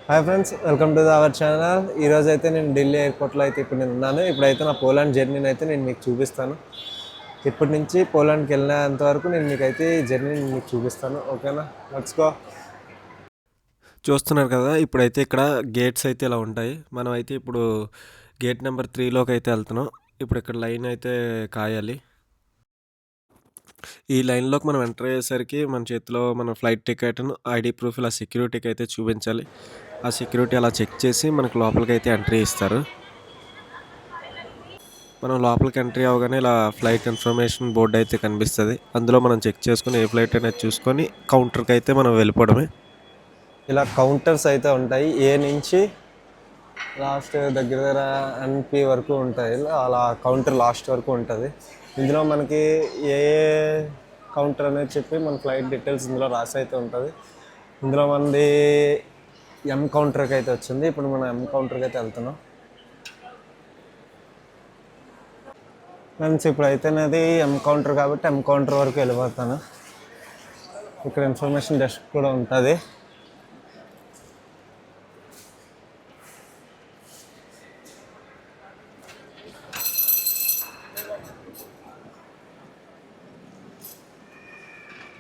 Hi friends, welcome to our channel. ఈరోజు అయితే నేను ఢిల్లీ ఎయిర్పోర్ట్లో అయితే ఇప్పుడు నేను ఉన్నాను. ఇప్పుడైతే నా పోలాండ్ జర్నీని అయితే నేను మీకు చూపిస్తాను. ఇప్పటి నుంచి పోలాండ్కి వెళ్ళినంత వరకు నేను మీకైతే ఈ జర్నీని మీకు చూపిస్తాను. ఓకేనా, లెట్స్ గో. చూస్తున్నారు కదా, ఇప్పుడైతే ఇక్కడ గేట్స్ అయితే ఇలా ఉంటాయి. మనం అయితే ఇప్పుడు గేట్ నెంబర్ 3లోకి అయితే వెళ్తున్నాం. ఇప్పుడు ఇక్కడ లైన్ అయితే కాయాలి. ఈ లైన్లోకి మనం ఎంటర్ అయ్యేసరికి మన చేతిలో మన ఫ్లైట్ టికెట్ను, ఐడి ప్రూఫ్ ఇలా సెక్యూరిటీకి అయితే చూపించాలి. ఆ సెక్యూరిటీ అలా చెక్ చేసి మనకు లోపలికి అయితే ఎంట్రీ ఇస్తారు. మనం లోపలికి ఎంట్రీ అవ్వగానే ఇలా ఫ్లైట్ ఇన్ఫర్మేషన్ బోర్డు అయితే కనిపిస్తుంది. అందులో మనం చెక్ చేసుకుని ఏ ఫ్లైట్ అనేది చూసుకొని కౌంటర్కి అయితే మనం వెళ్ళిపోవడమే. ఇలా కౌంటర్స్ అయితే ఉంటాయి. ఏ నుంచి లాస్ట్ దగ్గర దగ్గర ఎన్పి వరకు ఉంటాయి. అలా కౌంటర్ లాస్ట్ వరకు ఉంటుంది. ఇందులో మనకి ఏ కౌంటర్ అనేది చెప్పి మన ఫ్లైట్ డీటెయిల్స్ ఇందులో రాసి అయితే ఉంటుంది. ఇందులో మనది ఎం కౌంటర్కి అయితే వచ్చింది. ఇప్పుడు మనం ఎం కౌంటర్కి అయితే వెళ్తున్నాం. ఫ్రెండ్స్, ఇప్పుడైతే నాది ఎం కౌంటర్ కాబట్టి ఎం కౌంటర్ వరకు వెళ్ళిపోతాను. ఇక్కడ ఇన్ఫర్మేషన్ డెస్క్ కూడా ఉంటుంది.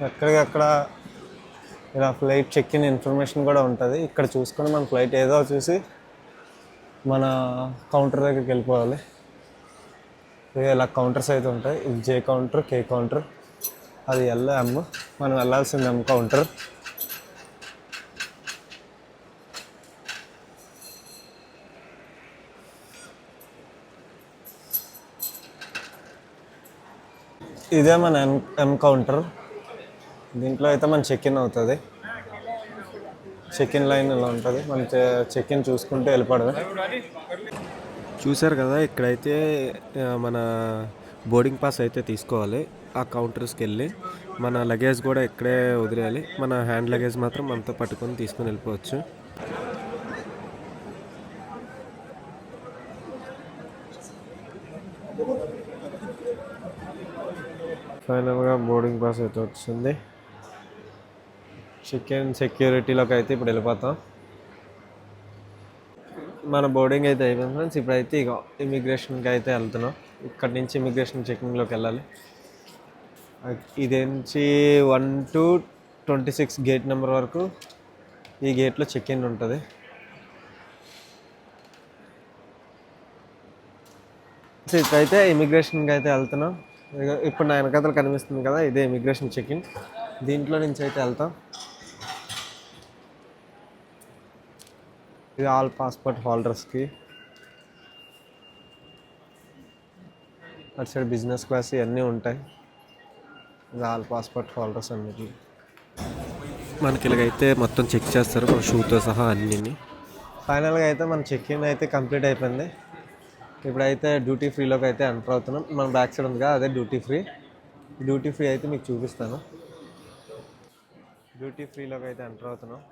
ఎక్కడికక్కడ ఇలా ఫ్లైట్ చెక్ ఇన్ ఇన్ఫర్మేషన్ కూడా ఉంటుంది. ఇక్కడ చూసుకొని మన ఫ్లైట్ ఏదో చూసి మన కౌంటర్ దగ్గరికి వెళ్ళిపోవాలి. ఇలా కౌంటర్స్ అయితే ఉంటాయి. ఇది జే కౌంటర్, కే కౌంటర్, అది ఎల్, ఎమ్. మనం వెళ్ళాల్సింది ఎమ్ కౌంటర్. ఇదే మన ఎం కౌంటర్. దీంట్లో అయితే మన చెక్ ఇన్ అవుతుంది. చెక్ ఇన్ లైన్ ఇలా ఉంటుంది. మన చెక్ ఇన్ చూసుకుంటూ వెళ్ళిపోవడమే. చూశారు కదా, ఇక్కడైతే మన బోర్డింగ్ పాస్ అయితే తీసుకోవాలి. ఆ కౌంటర్స్కి వెళ్ళి మన లగేజ్ కూడా ఇక్కడే వదిలేయాలి. మన హ్యాండ్ లగేజ్ మాత్రం మనతో పట్టుకొని తీసుకొని వెళ్ళిపోవచ్చు. ఫైనల్గా బోర్డింగ్ పాస్ అయితే వచ్చింది. చికెన్ సెక్యూరిటీలోకి అయితే ఇప్పుడు వెళ్ళిపోతాం. మన బోర్డింగ్ అయితే అయిపోయింది ఫ్రెండ్స్. ఇప్పుడైతే ఇక ఇమిగ్రేషన్కి అయితే వెళ్తున్నాం. ఇక్కడ నుంచి ఇమిగ్రేషన్ చెకింగ్లోకి వెళ్ళాలి. ఇది నుంచి 1 to 26 గేట్ నెంబర్ వరకు ఈ గేట్లో చెక్ ఇన్ ఉంటుంది. ఇప్పుడైతే ఇమిగ్రేషన్కి అయితే వెళ్తున్నాం. ఇప్పుడు నా వెనకాతలు కనిపిస్తుంది కదా, ఇదే ఇమిగ్రేషన్ చెక్ ఇన్. దీంట్లో నుంచి అయితే వెళ్తాం. ఇది ఆల్ పాస్పోర్ట్ హోల్డర్స్కి. అటు సైడ్ బిజినెస్ క్లాస్ ఇవన్నీ ఉంటాయి. ఇది ఆల్ పాస్పోర్ట్ హోల్డర్స్ అన్నిటి. మనకి ఇలాగైతే మొత్తం చెక్ చేస్తారు, మన షూతో సహా అన్నీ. ఫైనల్గా అయితే మన చెక్ ఇన్ అయితే కంప్లీట్ అయిపోయింది. ఇప్పుడైతే డ్యూటీ ఫ్రీలోకి అయితే ఎంటర్ అవుతున్నాం. మన బ్యాక్ సైడ్ ఉంది కదా, అదే డ్యూటీ ఫ్రీ. డ్యూటీ ఫ్రీ అయితే మీకు చూపిస్తాను. డ్యూటీ ఫ్రీలోకి అయితే ఎంటర్ అవుతున్నాం.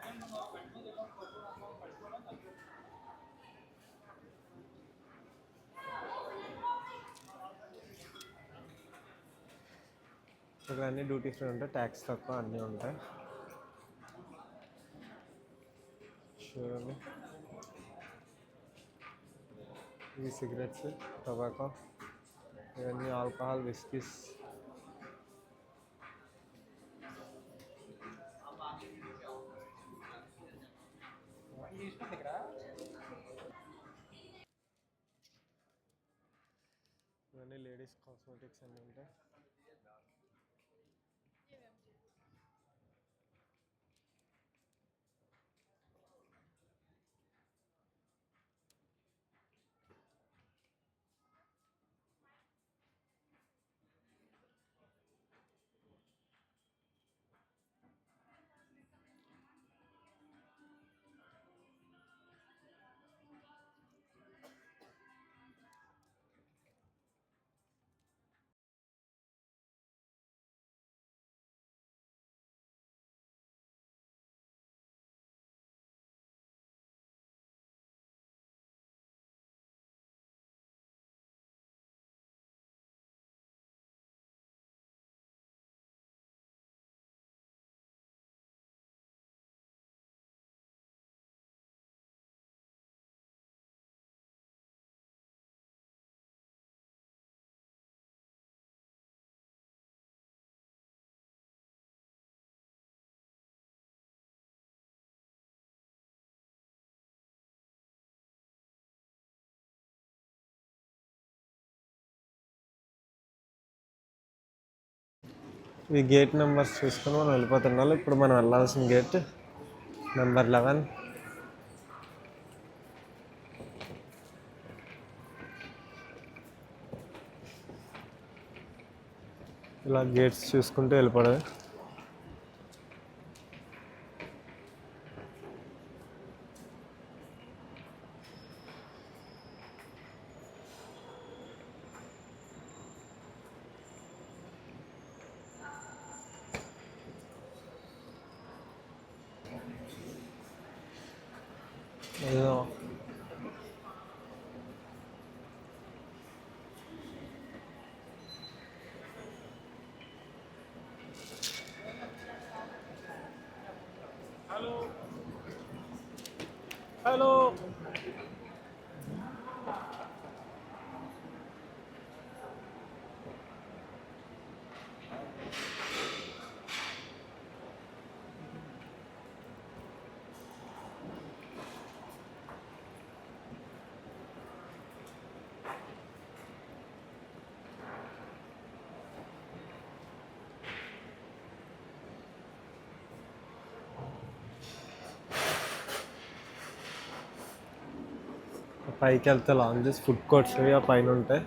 ఇక్కడ అన్నీ డ్యూటీ ఫ్రీ ఉంటాయి, ట్యాక్స్ తక్కువ అన్నీ ఉంటాయి. చూడండి, ఇవి సిగరెట్స్, టొబాకో, ఇవన్నీ ఆల్కహాల్, విస్కీస్. ఇవన్నీ లేడీస్ కాస్మెటిక్స్ అన్నీ ఉంటాయి. ఈ గేట్ నెంబర్స్ చూసుకొని మనం వెళ్ళిపోతుండాలి. ఇప్పుడు మనం వెళ్ళాల్సిన గేట్ నెంబర్ 11. ఇలా గేట్స్ చూసుకుంటూ వెళ్ళిపోవడమే. ఏదో హలో పైకి వెళ్తే లాంజెస్, ఫుడ్ కోర్ట్స్ ఆ పైన ఉంటాయి.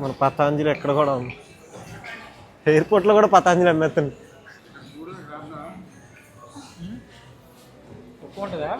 మన పతాంజలి ఎక్కడ కూడా ఉంది. ఎయిర్పోర్ట్లో కూడా పతాంజలి అమ్మేస్తుంది. ఉంటుందా?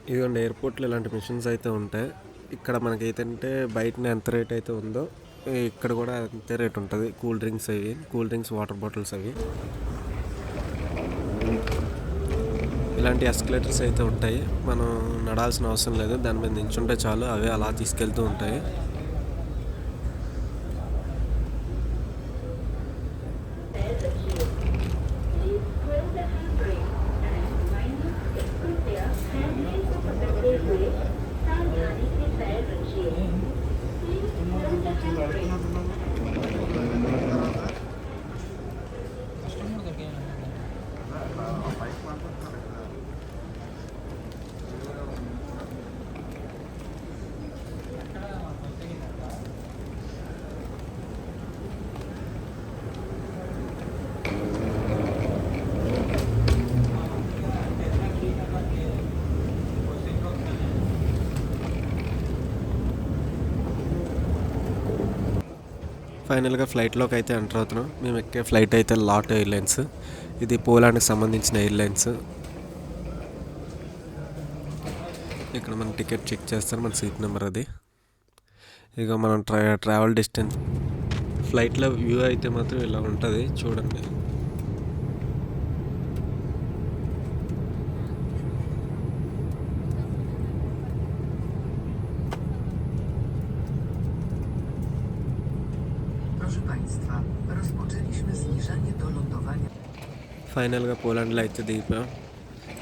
ఇదిగోండి, ఎయిర్పోర్ట్లో ఇలాంటి మిషన్స్ అయితే ఉంటాయి. ఇక్కడ మనకైతే అంటే బయటనే ఎంత రేట్ అయితే ఉందో ఇక్కడ కూడా అంతే రేట్ ఉంటుంది. కూల్ డ్రింక్స్, వాటర్ బాటిల్స్ అవి. ఇలాంటి ఎస్కలేటర్స్ అయితే ఉంటాయి. మనం నడాల్సిన అవసరం లేదు, దాని మీద నించుంటే చాలు, అవే అలా తీసుకెళ్తూ ఉంటాయి. ఫైనల్గా ఫ్లైట్లోకి అయితే ఎంటర్ అవుతున్నాం. మేము ఎక్కే ఫ్లైట్ అయితే లాట్ ఎయిర్లైన్స్. ఇది పోలాండ్కి సంబంధించిన ఎయిర్లైన్స్. ఇక్కడ మనం టికెట్ చెక్ చేస్తారు, మన సీట్ నెంబర్ అది. ఇక మనం ట్రావెల్ డిస్టెన్స్. ఫ్లైట్లో వ్యూ అయితే మాత్రం ఇలా ఉంటుంది, చూడండి. ఫైనల్గా పోలాండ్లో అయితే దిగిపోయాం.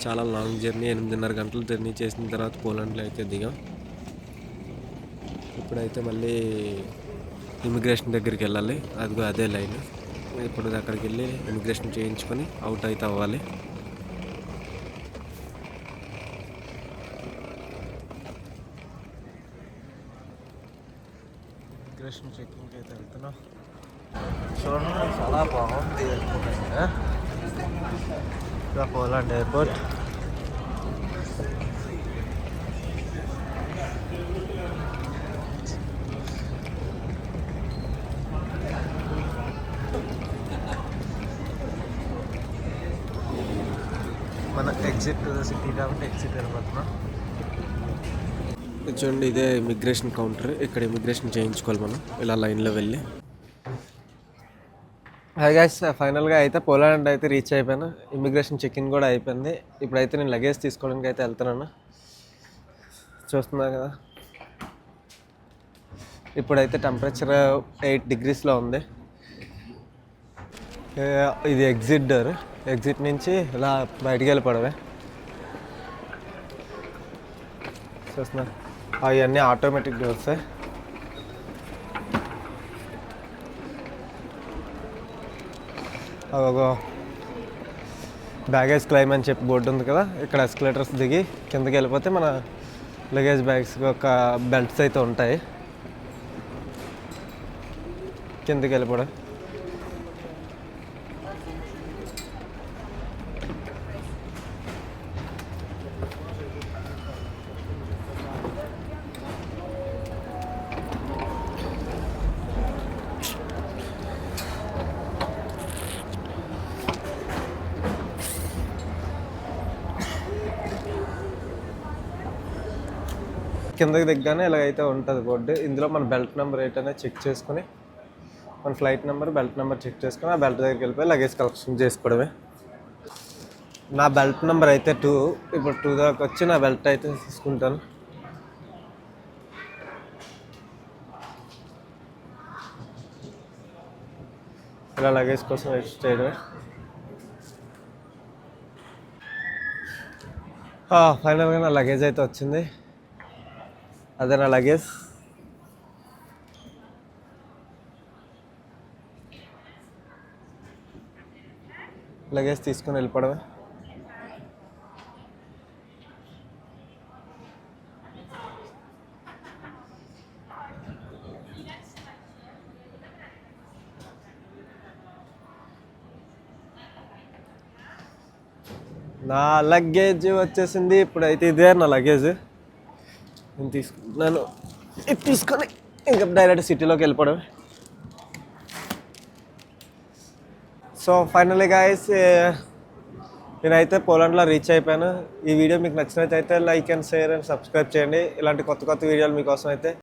చాలా లాంగ్ జర్నీ, 8:30 గంటలు జర్నీ చేసిన తర్వాత పోలాండ్లో అయితే దిగాం. ఇప్పుడైతే మళ్ళీ ఇమిగ్రేషన్ దగ్గరికి వెళ్ళాలి. అదిగో అదే లైన్. ఇప్పుడు అక్కడికి వెళ్ళి ఇమిగ్రేషన్ చేయించుకొని అవుట్ అయితే అవ్వాలి. ఇమిగ్రేషన్ చెకింగ్కి అయితే వెళ్తున్నాం. చూడండి చాలా బాగుంది పోలాండ్ ఎయిర్పోర్ట్. మన ఎగ్జిట్ సిటీ కాబట్టి ఎగ్జిట్ వెళ్ళిపోతున్నాం. చూడండి ఇదే ఇమిగ్రేషన్ కౌంటర్. ఇక్కడ ఇమిగ్రేషన్ చేయించుకోవాలి మనం ఇలా లైన్లో వెళ్ళి. హాయ్ గైస్, ఫైనల్గా అయితే పోలాండ్ అయితే రీచ్ అయిపోయాను. ఇమిగ్రేషన్ చెక్-ఇన్ కూడా అయిపోయింది. ఇప్పుడైతే నేను లగేజ్ తీసుకోవడానికి అయితే వెళ్తున్నాను. చూస్తున్నా కదా, ఇప్పుడైతే టెంపరేచర్ 8 degreesలో ఉంది. ఇది ఎగ్జిట్ డోర్. ఎగ్జిట్ నుంచి ఇలా బయటికి వెళ్ళిపోవడమే. చూస్తున్నా అవన్నీ ఆటోమేటిక్ డోర్సే. ఒక బ్యాగేజ్ క్లైమ్ అని చెప్పి బోర్డు ఉంది కదా, ఇక్కడ ఎస్కలేటర్స్ దిగి కిందకి వెళ్ళిపోతే మన లగేజ్ బ్యాగ్స్కి ఒక బెల్ట్స్ అయితే ఉంటాయి. కిందకి వెళ్ళిపోవడం. కిందకి దిగ్గానే ఇలాగైతే ఉంటుంది బోర్డు. ఇందులో మన బెల్ట్ నెంబర్ ఏంటనే చెక్ చేసుకుని, మన flight number, belt number check చేసుకుని ఆ బెల్ట్ దగ్గరికి వెళ్ళిపోయి లగేజ్ కలెక్షన్ చేసుకోవడమే. నా బెల్ట్ నెంబర్ అయితే 2. ఇప్పుడు 2 దాకా వచ్చి నా బెల్ట్ అయితే తీసుకుంటాను. ఇలా లగేజ్ కోసం వెయిట్ చేయడమే. ఫైనల్గా నా లగేజ్ అయితే వచ్చింది. అదే నా లగేజ్. లగేజ్ తీసుకుని వెళ్ళిపోవడమే. నా లగేజ్ వచ్చేసింది. ఇప్పుడైతే ఇదే నా లగేజ్. నేను తీసుకున్నాను. ఇది తీసుకొని ఇంకా డైరెక్ట్ సిటీలోకి వెళ్ళిపోవడమే. సో ఫైనల్లీ గైస్, నేనైతే పోలాండ్లో రీచ్ అయిపోయాను. ఈ వీడియో మీకు నచ్చినట్లయితే like and share and subscribe చేయండి. ఇలాంటి కొత్త కొత్త వీడియోలు మీకోసం అయితే